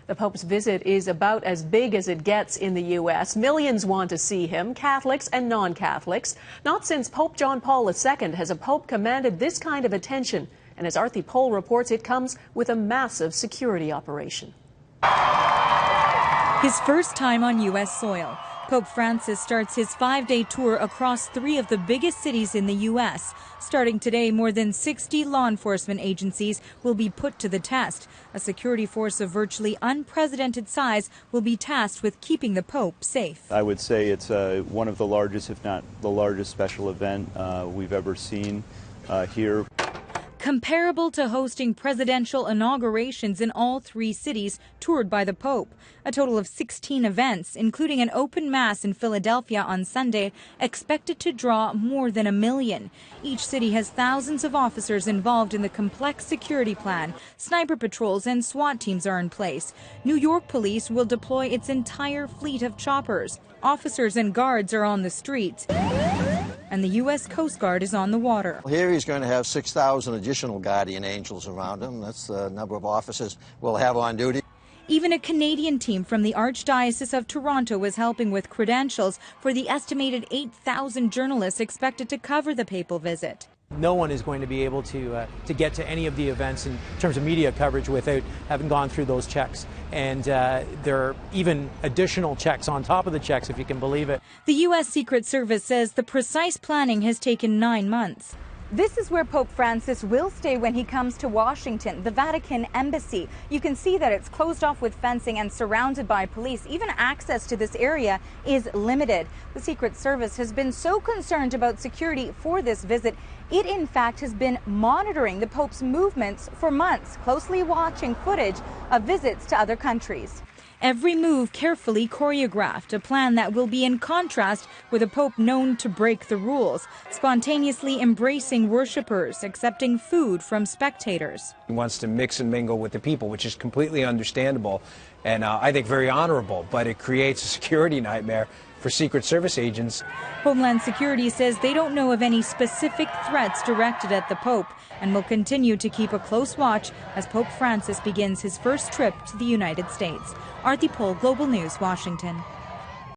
The Pope's visit is about as big as it gets in the U.S. Millions want to see him, Catholics and non-Catholics. Not since Pope John Paul II has a pope commanded this kind of attention. And as Arthi Pol reports, it comes with a massive security operation. His first time on U.S. soil, Pope Francis starts his 5-day tour across 3 of the biggest cities in the U.S. Starting today, more than 60 law enforcement agencies will be put to the test. A security force of virtually unprecedented size will be tasked with keeping the Pope safe. I would say it's one of the largest, if not the largest, special event we've ever seen here. Comparable to hosting presidential inaugurations in all 3 cities toured by the Pope. A total of 16 events, including an open mass in Philadelphia on Sunday, expected to draw more than 1 million. Each city has thousands of officers involved in the complex security plan. Sniper patrols and SWAT teams are in place. New York police will deploy its entire fleet of choppers. Officers and guards are on the streets, and the U.S. Coast Guard is on the water. Here he's going to have 6,000 additional guardian angels around him. That's the number of officers we'll have on duty. Even a Canadian team from the Archdiocese of Toronto was helping with credentials for the estimated 8,000 journalists expected to cover the papal visit. No one is going to be able to get to any of the events in terms of media coverage without having gone through those checks. And there are even additional checks on top of the checks, if you can believe it. The U.S. Secret Service says the precise planning has taken 9 months. This is where Pope Francis will stay when he comes to Washington, the Vatican Embassy. You can see that it's closed off with fencing and surrounded by police. Even access to this area is limited. The Secret Service has been so concerned about security for this visit, it in fact has been monitoring the Pope's movements for months, closely watching footage of visits to other countries. Every move carefully choreographed, a plan that will be in contrast with a Pope known to break the rules, spontaneously embracing worshippers, accepting food from spectators. He wants to mix and mingle with the people, which is completely understandable and I think very honorable, but it creates a security nightmare for Secret Service agents. Homeland Security says they don't know of any specific threats directed at the Pope and will continue to keep a close watch as Pope Francis begins his first trip to the United States. Arthi Pol, Global News, Washington.